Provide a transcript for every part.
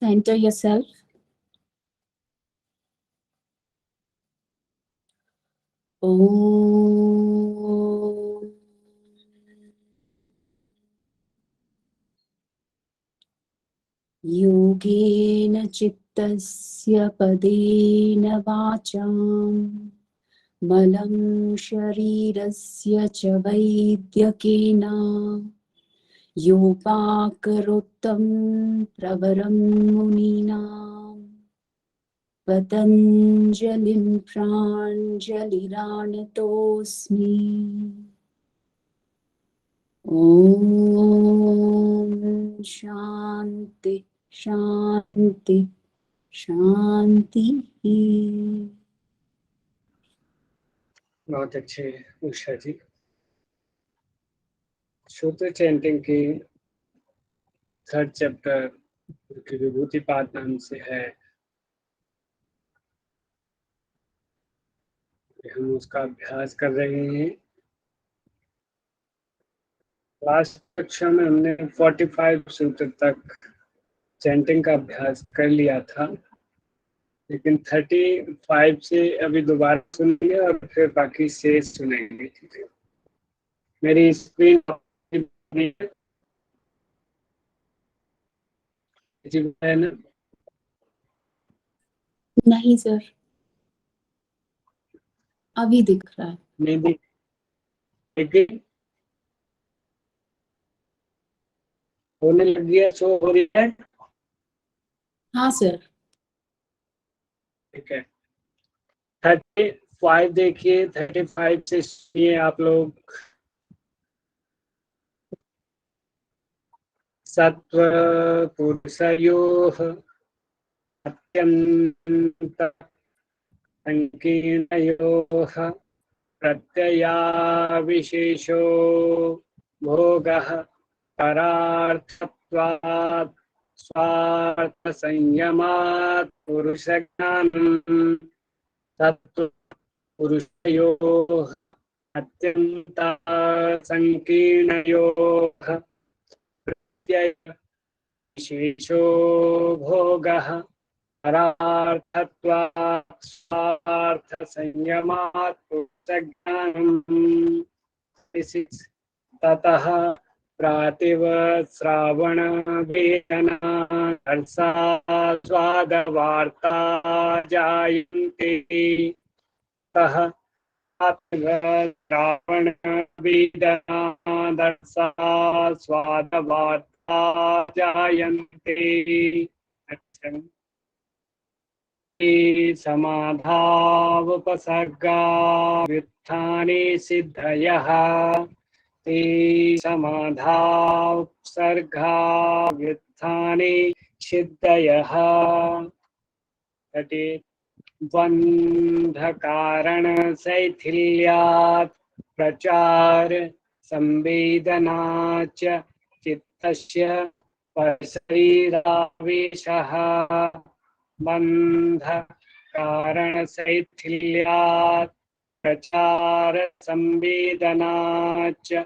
Center yourself. Om. Yogena chittasya padena vacham malam sharirasya cha vaidyakena yopakarottam pravaram muninam patanjalim pranjaliranatosmi. Om Shanti Shanti Shanti. बहुत अच्छे उषा जी। सूत्र chanting की third chapter की विभूति पाठ नाम से है, हम उसका अभ्यास कर रहे हैं। लास्ट कक्षा में हमने 45 सूत्र तक चैंटिंग का अभ्यास कर लिया था, लेकिन 35 से अभी दोबारा सुनेंगे और फिर बाकी से सुनेंगे। मेरी स्क्रीन है ना? नहीं सर, अभी दिख रहा है। नहीं दिख गई, होने लग गया, शो हो रही है। हाँ सर। ठीक है, 35 देखिए, 35 से सुनिए आप लोग। सत्व पुरुषयोः अत्यंत संकीर्णयोः प्रत्ययाविशेषो भोगः परार्थत्वात् स्वार्थसंयमात् पुरुषज्ञानं तत्पुरुषयोः अत्यन्त संकीर्णयोः प्रत्ययविशेषो भोगः परार्थत्वात् स्वार्थसंयमात् पुरुषज्ञानं ततः प्रातिवश्रावणवेदना स्वादवार्ता जायन्ते। ततः प्रातिवश्रावणवेदना स्वादवार्ता जायन्ते। समाधावपसर्गा व्युत्थाने सिद्धयः ते समाधावपसर्गा व्युत्थाने सिद्धयः। बन्धकारण शैथिल्यात् प्रचार संवेदना च चित्तस्य परशरीरावेशः। बंध कारण शैथिल्यात् प्रचार संवेदना च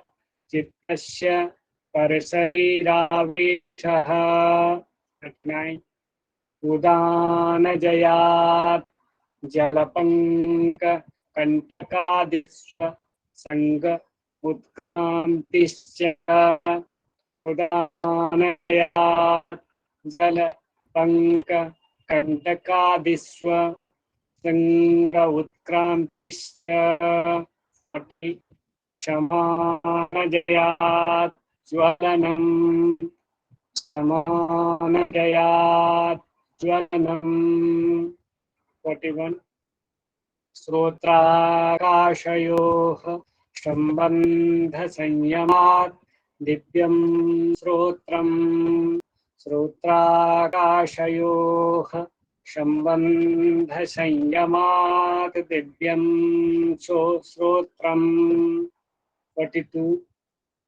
चित्तस्य परशरीरावेशः। उदानजयात् जलपंक कंटकादिस्व संग उत्क्रांतिश्च। उदानजयात् जलपंक कंटकादिस्व संग उत्क्रांतिश्च। क्षमानजयात् ज्वलनम् समानजयात् ज्वलनम्। 41 श्रोत्राकाशयोः सम्बन्धसंयमात् दिव्यं श्रोत्रम्। श्रोत्राकाशयोः सम्बन्धसंयमात् दिव्यं श्रोत्रम्। 42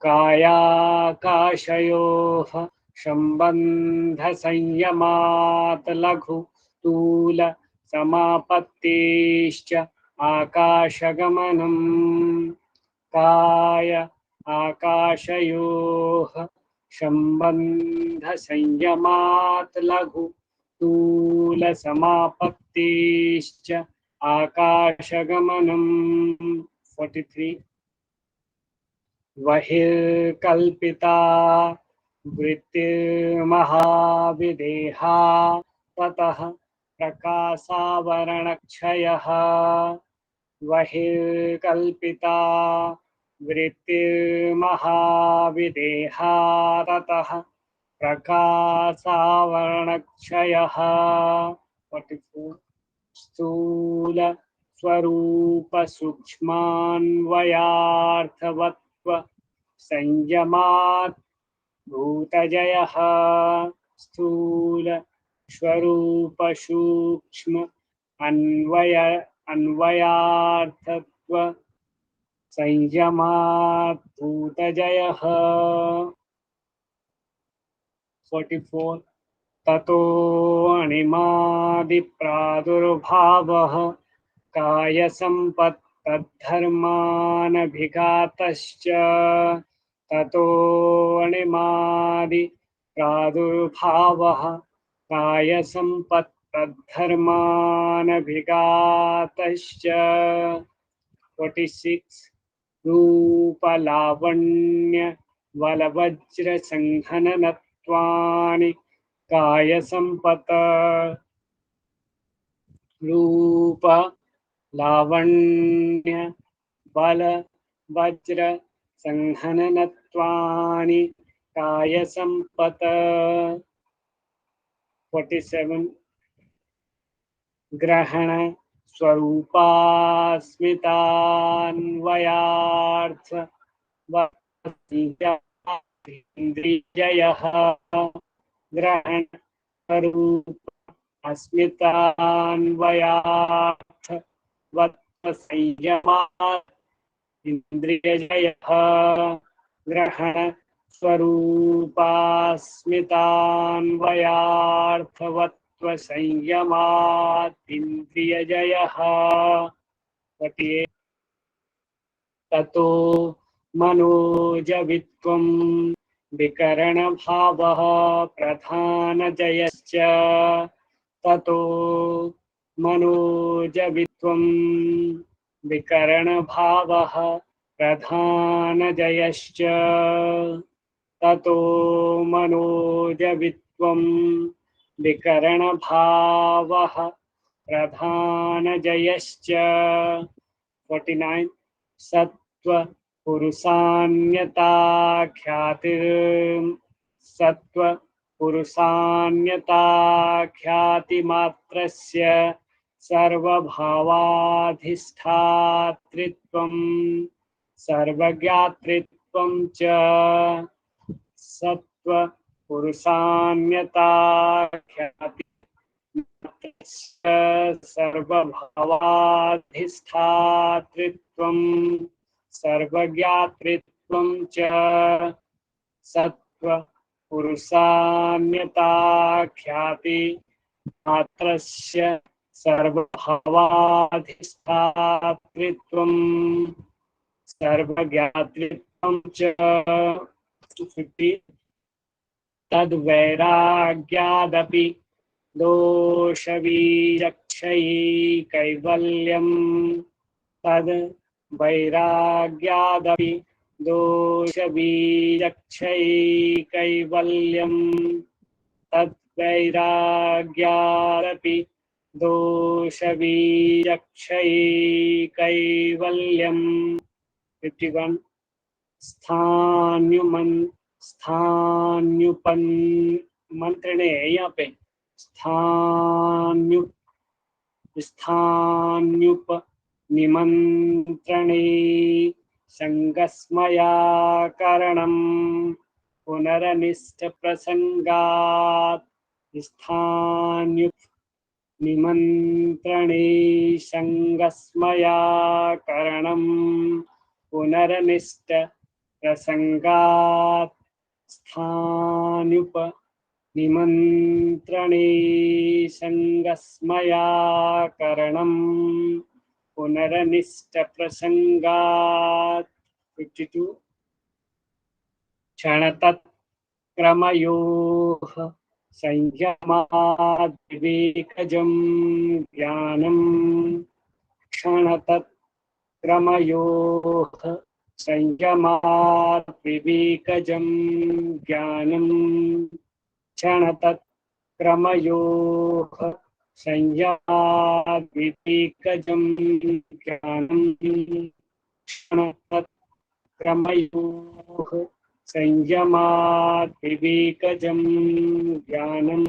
कायाकाशयोः सम्बन्धसंयमात् लघुतूल समापत्तिश्च आकाशगमनम्। काय आकाशयोः सम्बन्धसंयमात् लघुतूल स्थूलसमापत्तिश्च आकाशगमनम् 43 बहिर्कल्पिता वृत्तिर्महाविदेहा ततः प्रकाशावरणक्षयः बहिर्कल्पिता वृत्तिर्महाविदेहा ततः प्रकाशावरणक्षयः 44 स्थूल स्वरूप सूक्ष्मान्वयार्थवत्व संयमात् भूतजयः स्थूल स्वरूप सूक्ष्म अन्वयार्थत्व संयमात् भूतजयः 44 ततो अणिमादिप्रादुर्भावः कायसम्पत्तद्धर्मानभिघातश्च ततो अणिमादिप्रादुर्भावः कायसम्पत्तद्धर्मानभिघातश्च 46 रूपलावण्य बलवज्रसंहननत्वानि कायसम्पत् रूप लावण्य बल वज्र संहननत्वानि कायसम्पत् 47 ग्रहण स्वरूपास्मितान्वयार्थ इंद्रियः ग्रहण स्वरूप अस्मितान्वयार्थ संयमात् इंद्रियजयः ग्रहण स्वरूपास्मितान्वयार्थवत्व संयमात् इंद्रियजयः 48 ततो मनोजवित्वं विकरणभावः प्रधानजयश्च ततो मनोजवित्वं विकरणभावः प्रधानजयश्च ततो मनोजवित्वं विकरणभावः प्रधानजयश्च 49 सत्व पुरुषान्यता सत्व पुरुषान्यता ख्यातिमात्रस्य सर्वभावाधिष्ठातृत्वं सर्वज्ञातृत्वं च सत्व पुरुषान्यता ख्याति सर्वभावाधिष्ठातृत्वं सर्वज्ञातृत्वं च सत्व पुरुषान्यता ख्याति मात्रस्य सर्वभावाधिष्ठातृत्वं सर्वज्ञातृत्वं च 50 तद्वैराग्यादपि दोषविचक्षयी कैवल्यं तद् वैराग्यादपि दोषविचक्षयी कैवल्यं तद् वैराग्यादपि दोषविचक्षयी कैवल्यं 51 स्थान्युपन मंत्र ने यहाँ पे स्थान्युप निमंत्रणे संगस्मयाकरणं पुनरनिष्ठ प्रसंगात् स्थान्युप निमंत्रणे संगस्मयाकरणं पुनरनिष्ठ प्रसंगात् स्थान्युप निमंत्रणे संगस्मयाकरणं पुनरनिष्ठ प्रसंगात् 52 क्षणतत्क्रमयोः संयमाद् विवेकजं ज्ञानं क्षणतत्क्रमयोः संयमाद् विवेकजं ज्ञानं क्षणतत्क्रमयोः संयमाद् विवेकजं ज्ञानं क्षणतत्क्रमयोः संयमाद् विवेकजं ज्ञानं।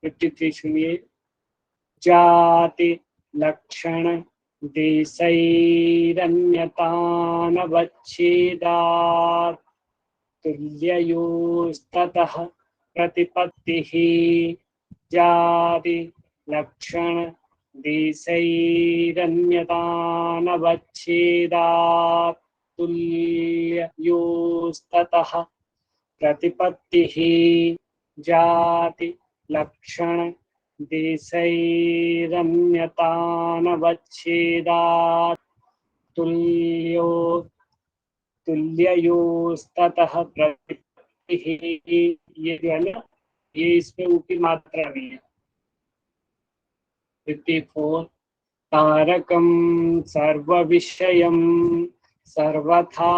53 सुनिए। जाति लक्षण देशैरन्यतानवच्छेदात् तुल्ययोस्ततः प्रतिपत्तिः। जाति लक्षण देशैरन्यतानवच्छेदात् तुल्ययोस्ततः प्रतिपत्तिः। जाति लक्षण देशैरन्यतानवच्छेदात् तुल्ययोस्ततः प्रतिपत्तिः। ये जो है ना, ये इसमें ऊपरी मात्रा भी है। 54 तारकं सर्वविषयं सर्वथा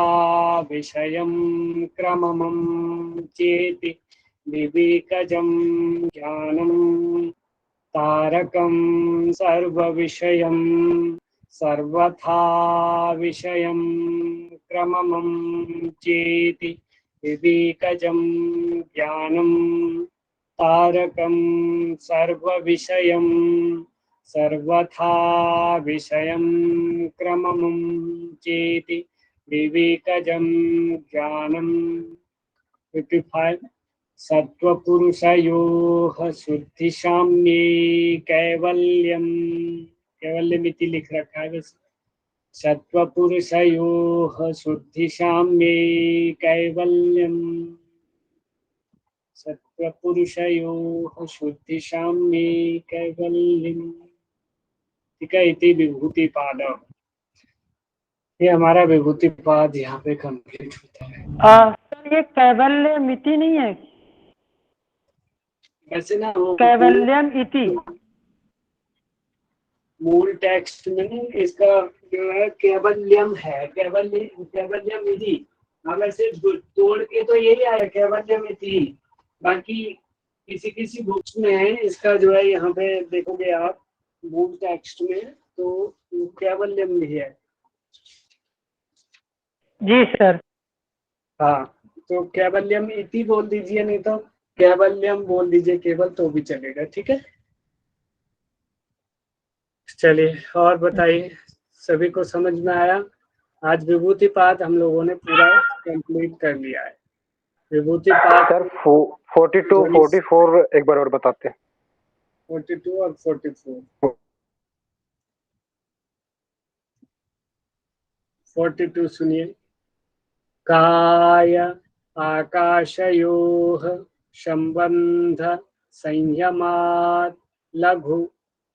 विषयं क्रममं चेति विवेकजं ज्ञानं। तारकं सर्वविषयं सर्वथा विषयं क्रममं चेति विवेकजं ज्ञानं। तारकं सर्वविषयं सर्वथा विषयं क्रममं चेति विवेकजं ज्ञानं। 55 सत्वपुरुषयोः शुद्धिसाम्ये कैवल्यं, कैवल्यमिति लिख रखा है वैसे। सत्वपुरुषयोः शुद्धिसाम्ये कैवल्यं, सत्वपुरुषयोः शुद्धिसाम्ये कैवल्यं। ठीक है, इति विभूतिपाद। ये हमारा विभूतिपाद यहाँ पे कंप्लीट होता है। सर ये कैवल्यम इति नहीं है, वैसे ना वो कैवल्यम इति मूल टेक्स्ट में इसका जो है कैवल्यम है, कैवल्यम इति। वैसे तोड़ के तो यही आया कैवल्यम इति। बाकी किसी किसी बुक्स में इसका जो है यहाँ पे देखोगे आप मूल टेक्स्ट में तो कैवल्यम ही है। जी सर। हाँ, तो कैवल्यम इति बोल दीजिए, नहीं तो कैवल्यम बोल दीजिए केवल, तो भी चलेगा। ठीक है, चलिए और बताइए, सभी को समझ में आया? आज विभूतिपाद हम लोगों ने पूरा कंप्लीट कर लिया है। विभूतिपाद सर 42 44 एक बार और बताते हैं। 42 और 44। 42 सुनिए। काय आकाशयोः संबंध संयमात् लघु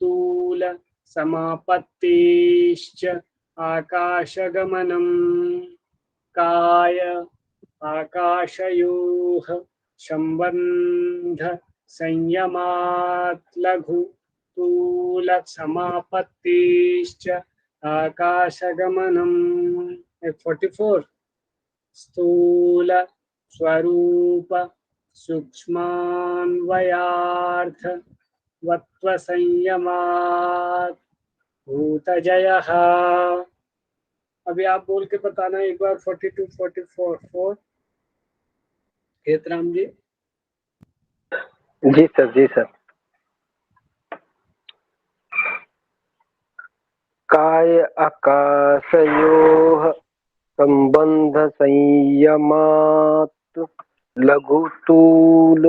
तूल समापत्तिश्च आकाशगमनम्। काय आकाशयोः संबंध संयमात् लघु तूल समापत्तिश्च आकाशगमनम्। 44 स्थूल स्वरूप सूक्ष्मान्वयार्थ वत्व संयमात् भूतजयः। अभी आप बोल के बताना एक बार 42 44 4। हेतराम जी। जी सर, जी सर। काय आकाशयोः संबंध संयमात् लघुतूल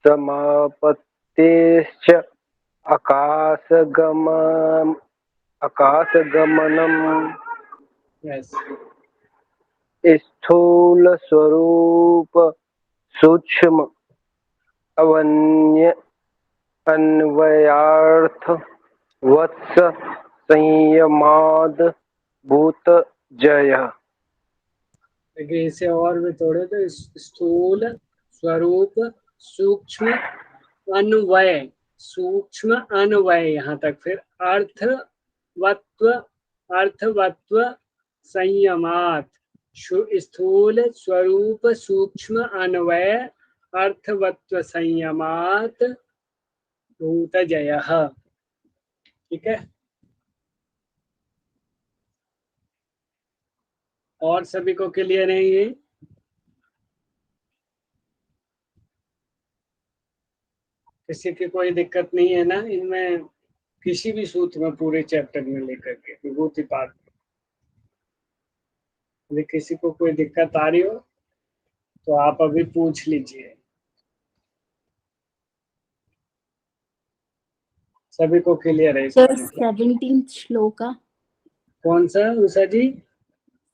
समापत्तिश्च आकाशगमनम्। यस। स्थूल स्वरूप सूक्ष्म अन्वयार्थ वत्स संयमाद भूत जय। देखिए इसे और भी तोड़े तो स्थूल स्वरूप सूक्ष्म अन्वय, सूक्ष्म अन्वय यहाँ तक, फिर अर्थवत्व, अर्थवत्व संयमात, स्थूल स्वरूप सूक्ष्म अन्वय अर्थवत्व संयमात भूतजयः। ठीक है, और सभी को क्लियर है ये? किसी की कोई दिक्कत नहीं है ना इनमें, किसी भी सूत्र में पूरे चैप्टर में लेकर के विभूति पाठ? यदि किसी को कोई दिक्कत आ रही हो तो आप अभी पूछ लीजिए। सभी को क्लियर है सर इसका? 17th श्लोका, कौन सा उषा जी?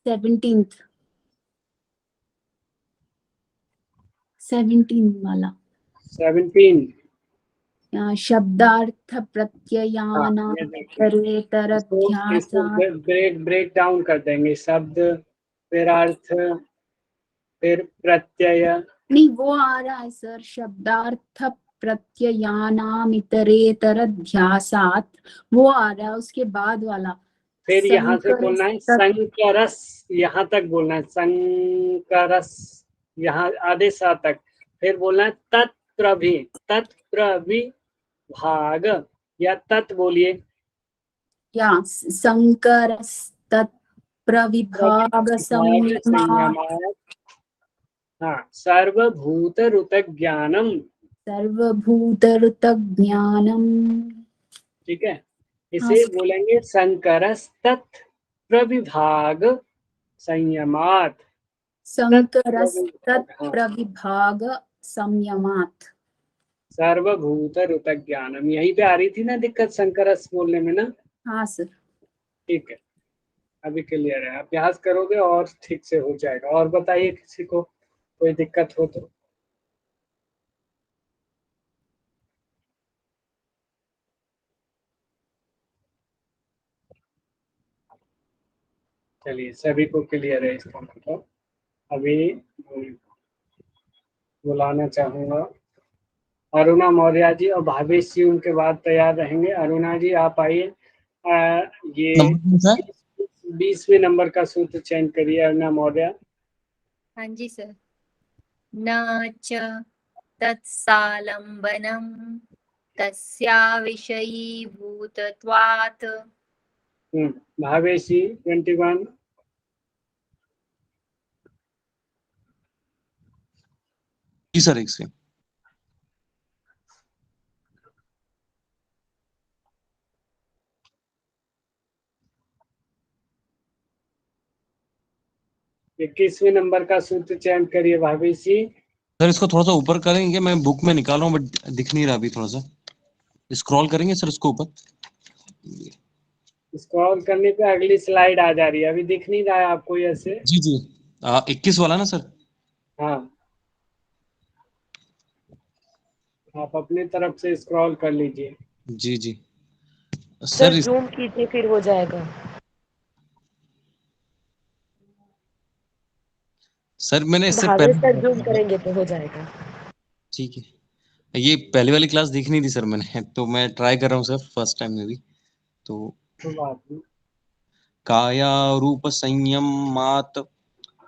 17th 17 वाला 17। शब्दार्थ हाँ, प्रत्ययानां ये देखिए, इसको इतरेतरध्यासात्। ब्रेक डाउन कर देंगे। शब्द, फिर अर्थ, फिर प्रत्यय। नहीं वो आ रहा है सर, शब्दार्थ प्रत्ययानाम इतरेतरध्यासात्, वो आ रहा है। उसके बाद वाला फिर यहाँ से संकर बोलना है संकरस, यहाँ तक बोलना है संकरस, यहाँ आधे सा तक। फिर बोलना है तत्प्रभि, तत्प्रभि भाग, या तत् बोलिए, या संकरस्तत् प्रविभाग संयमा। संयमात। हाँ, सर्वभूत ऋत ज्ञानम। सर्वभूत ऋत ज्ञानम। ठीक है, हाँ, इसे बोलेंगे संकरस्तत् प्रविभाग संयमात। संकरस्तत् हाँ, प्रविभाग संयमात्। सर्वभूत ऋत ज्ञानम, यहीं पे आ रही थी ना दिक्कत संकरस बोलने में ना? हाँ सर। ठीक है, अभी क्लियर है, अभ्यास करोगे और ठीक से हो जाएगा। और बताइए किसी को कोई दिक्कत हो तो? चलिए, सभी को क्लियर है इसका मतलब। अभी बुलाना चाहूंगा अरुणा मौर्य जी और भावेश जी, उनके बाद तैयार रहेंगे। अरुणा जी आप आइए। ये नंबर कौन सा है? 20वें नंबर का सूत्र चयन करिए अरुणा मौर्य। हाँ जी सर। न च तत्सालंबनम तस्याविषयीभूतत्वात्। भावेश जी 21। जी सर, एक से इक्कीसवें नंबर का सूत्र चयन करिए भावेश जी। सर, इसको थोड़ा सा ऊपर करेंगे, मैं बुक में निकाल रहा हूँ बट दिख नहीं रहा अभी। थोड़ा सा स्क्रॉल करेंगे सर इसको ऊपर। स्क्रॉल करने पे अगली स्लाइड आ जा रही है, अभी दिख नहीं रहा है आपको ऐसे? जी जी, 21 वाला ना सर? हाँ, आप अपनी तरफ से स्क्रॉल कर लीजिए। जी जी सर जूम कीजिए फिर हो जाएगा। सर मैंने इससे भावेश सर पहले, जूम करेंगे तो हो जाएगा। ठीक है, ये पहले वाली क्लास देखनी थी सर मैंने, तो मैं ट्राई कर रहा हूँ सर फर्स्ट टाइम में भी। तो बात नहीं। काया रूप संयमात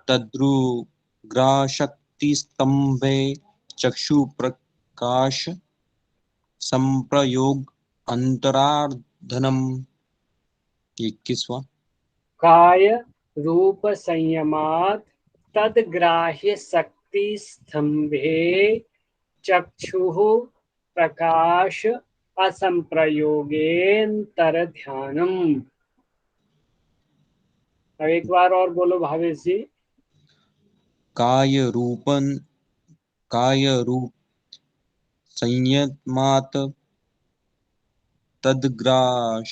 तद्रुग्राशक्ति स्तंभे चक्षु प्रकाश संप्रयोग अंतरार्धनम। 21वां। काय रूप संयमात तद्ग्राह्य शक्ति स्तंभे चक्षुः प्रकाश असंप्रयोगेन्तर ध्यानम। अब एक बार और बोलो भावेश जी। काय रूप संयमात तद्ग्राह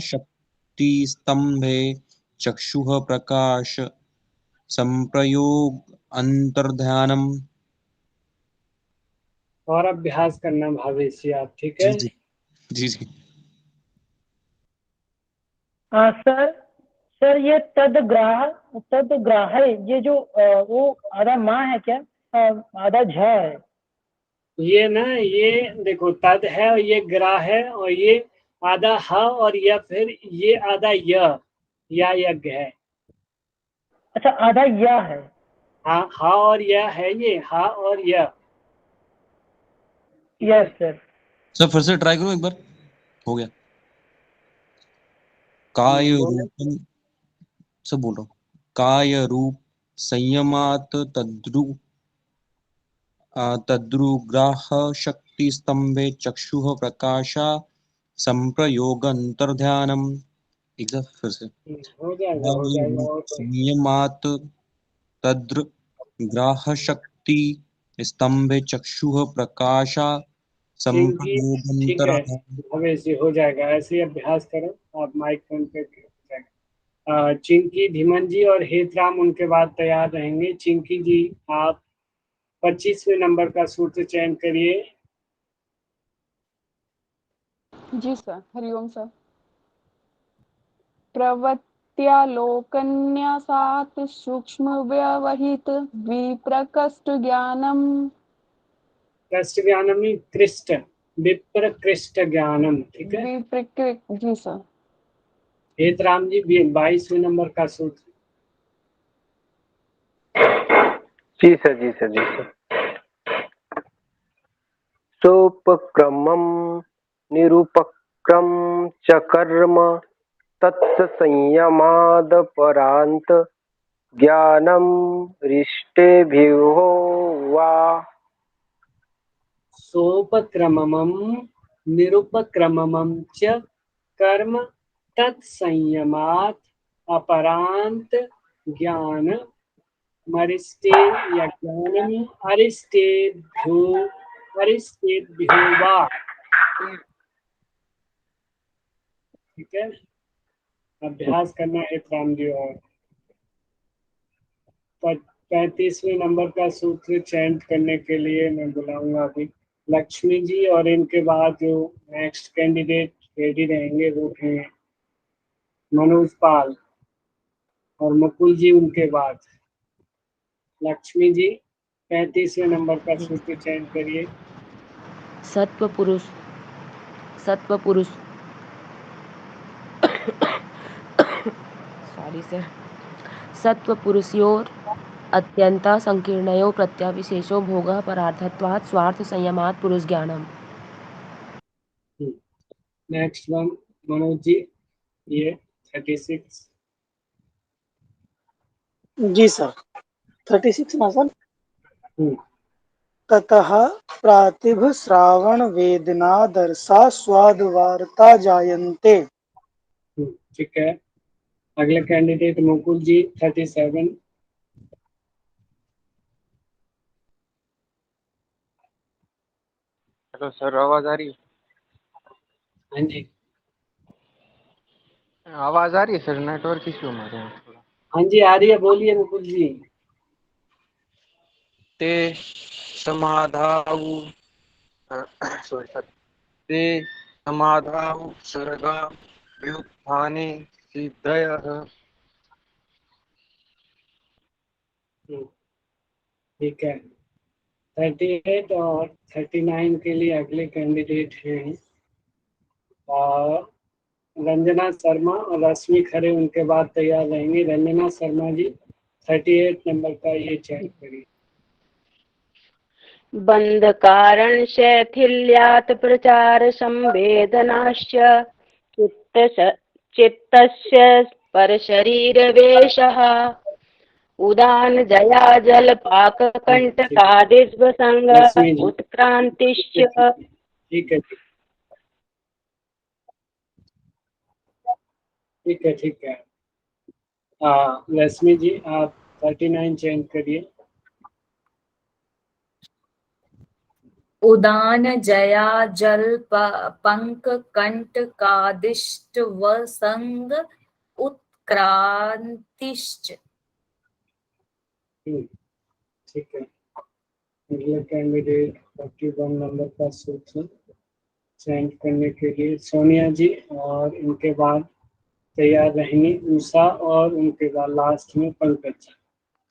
शक्ति स्तंभे चक्षुः प्रकाश संप्रयोग अंतर्ध्यानम। और अभ्यास करना भावेश जी आप, ठीक है? जी जी जी। सर सर ये तदग्राह है, ये जो वो आधा माँ है क्या? आधा झ है। ये ना, ये देखो तद है और ये ग्रा है और ये आधा ह और या फिर ये आधा य या यज्ञ है। अच्छा, आधा या है। हाँ, हा और या है, ये हा और या। Yes sir. सर फिर से ट्राई करूं एक बार, हो गया। काय रूपम, सब बोल रहा हूँ, काय रूप संयमात तद्रुग्राह शक्ति स्तंभे चक्षुः प्रकाशा संप्रयोग अंतर्ध्यानम। एक बार फिर से, हो जाएगा, हो जाएगा। और तो संयमात तद्रुग्राह शक्ति स्तंभे चक्षुः प्रकाशा चिंकी, ठीक है, संप्रयोगंतर्ध्यानम। अब ऐसे हो जाएगा। ऐसे ही अभ्यास करो आप, माइक फोन पे हो जाएगा। चिंकी, धीमन जी और हेतराम उनके बाद तैयार रहेंगे। चिंकी जी, आप 25वें नंबर का सूत्र चयन करिए। जी सर, हरिओम सर। प्रवृत्त्यालोकन्यासात् सूक्ष्म व्यवहित विप्रकृष्ट ज्ञानम। कृष्ट ज्ञानम नहीं, कृष्ट, विप्र कृष्ट ज्ञानम, ठीक है। जी सर। हेतराम जी, 22वें नंबर का सूत्र। जी सर, जी सर, जी सर। सोपक्रमं निरुपक्रम च कर्म तत्संयमादपरांत ज्ञानम रिष्टेभिः वा। सोपक्रममं निरुपक्रममं च कर्म तत्संयमात् अपरांत ज्ञान मरिष्टे या ज्ञानम अरिष्टेभ्यो वा। ठीक है, अभ्यास करना है राम जी। और 35वें नंबर का सूत्र चयन करने के लिए मैं बुलाऊंगा अभी लक्ष्मी जी, और इनके बाद जो नेक्स्ट कैंडिडेट रेडी रहेंगे वो हैं मनोज पाल और मुकुल जी। उनके बाद लक्ष्मी जी, 35वें नंबर का सूत्र चयन करिए। सत्व पुरुष, सत्व पुरुष सॉरी सर, सत्व पुरुषयोर अत्यंत संकीर्णयो प्रत्याविशेषो भोगः परार्थत्वात् स्वार्थ संयमात् पुरुष ज्ञानम। नेक्स्ट वन मनोज जी, ये 36। जी सर, 36 ना सर। हम्म, ततः प्रातिभ श्रावण वेदना दर्शा स्वादवार्ता जायन्ते। ठीक है। अगले कैंडिडेट मुकुल जी, 37। हेलो सर, आवाज आ रही है? हाँ जी, आवाज आ रही है सर, नेटवर्क इश्यू हमारे यहाँ थोड़ा। हाँ जी, आ रही है, बोलिए मुकुल जी। ते समाधाउ सॉरी सर, ते समाधाउ सर्गा व्युत्थाने सिद्धयः। ठीक है। 38 और 39 के लिए अगले कैंडिडेट हैं और रंजना शर्मा और रश्मि खरे उनके बाद तैयार रहेंगे। रंजना शर्मा जी, 38 नंबर का ये चयन करिए। बंध कारण शैथिल्यात् प्रचार संवेदनाश्च चित्तस्य परशरीरवेशः उदान जया जलपाक कंटकादिस्वसंग रश्मि जी, उत्क्रांतिश्च। ठीक है, ठीक है, ठीक है। रश्मि जी, आप 39 चयन करिए। उदान जया जल पंक कंट कादिष्ट वसंग उत्क्रांतिश्च। ठीक है। अगले कैंडिडेट 41 नंबर का सूत्र चयन करने के लिए सोनिया जी, और इनके बाद तैयार रहेंगी उषा, और उनके बाद लास्ट में पंकज।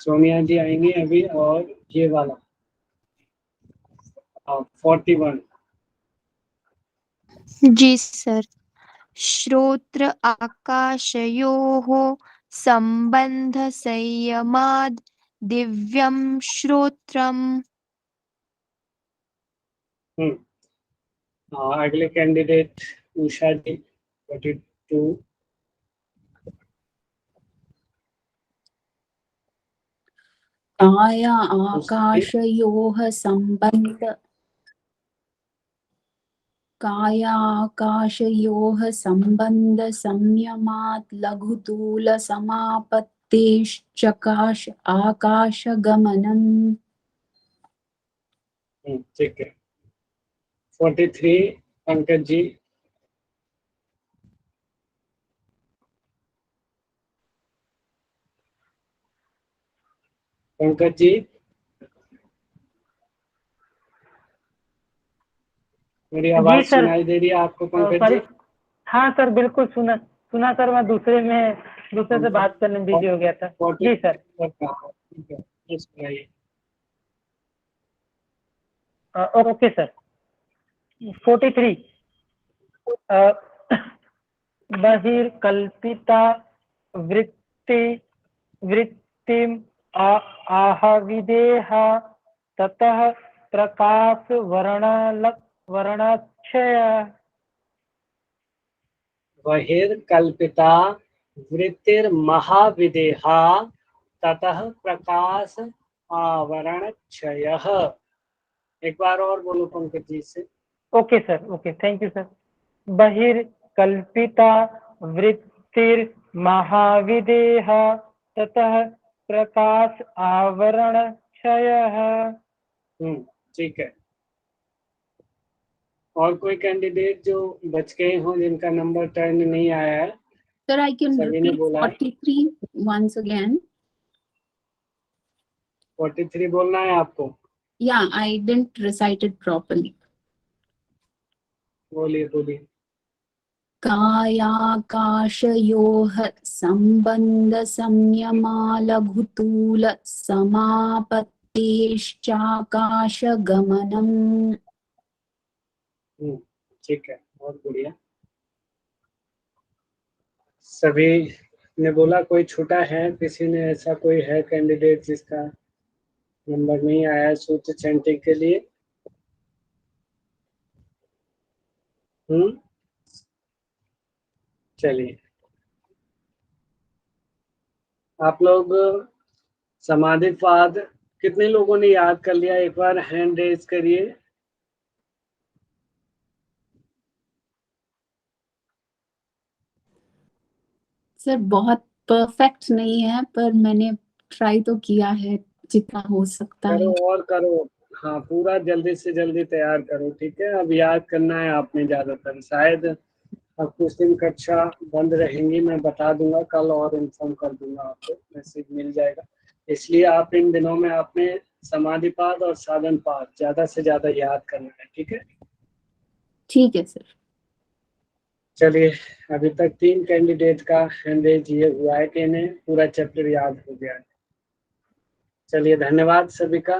सोनिया जी आएंगे अभी, और ये वाला 41। जी सर। श्रोत्र आकाशयोः संबंध संयमाद् दिव्यं श्रोत्रम्। अगले कैंडिडेट उषा जी 42। काया आकाशयोः संबंध संयमात् लघुतूल समापत्तेश्चकाश आकाशगमनम्। ठीक है। 43 पंकज जी। पंकज जी, मेरी आवाज जी सर। सुनाई दे रही है आपको पंकज जी? हाँ सर, बिल्कुल सुना सुना सर। मैं दूसरे से बात करने में बिजी हो गया था। जी सर। ठीक है, ये सुनाइए। Okay sir. 43 बहिर्कल्पिता वृत्तिम आहविदेह ततः प्रकाश वर्णक्षय। बहिर्कल्पिता वृत्तिर्महाविदेहा ततः प्रकाश आवरणक्षयः। एक बार और बोलो पंकज जी से। Okay sir, okay, thank you sir. बहिर्कल्पिता वृत्तिर्महाविदेह ततः प्रकाश आवरण क्षयः। ठीक है। और कोई कैंडिडेट जो बच गए हो जिनका नंबर टर्न नहीं आया है? Sir, I can सभी ने repeat बोला है। 43 once again. 43 बोलना है आपको? Yeah, I didn't recite it properly. बोलिए बोलिए। कायाकाशयोः संबंध संयमा लघुतूल समापत्तेश्चाकाशगमनम्। ठीक है, बहुत बढ़िया। सभी ने बोला। कोई छूटा है? किसी ने ऐसा कोई है कैंडिडेट जिसका नंबर नहीं आया सूत्र चैंटिंग के लिए? चलिए, आप लोग समाधिपाद कितने लोगों ने याद कर लिया? एक बार हैंड रेज करिए। सर बहुत परफेक्ट नहीं है, पर मैंने ट्राई तो किया है जितना हो सकता है। करो और करो। हाँ, पूरा जल्दी से जल्दी तैयार करो। ठीक है, अब याद करना है आपने ज्यादातर। शायद अब कुछ दिन कक्षा बंद रहेंगी, मैं बता दूंगा कल और इन्फॉर्म कर दूंगा आपको, मैसेज मिल जाएगा। इसलिए आप इन दिनों में आपने समाधिपाद और साधनपाद ज्यादा से ज्यादा याद करना है। ठीक है? ठीक है सर। चलिए, अभी तक 3 कैंडिडेट का हैंडरेज ये हुआ है कि इन्हें पूरा चैप्टर याद हो गया है। चलिए, धन्यवाद सभी का।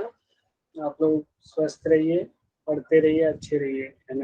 आप लोग स्वस्थ रहिए, पढ़ते रहिए, अच्छे रहिए। धन्यवाद।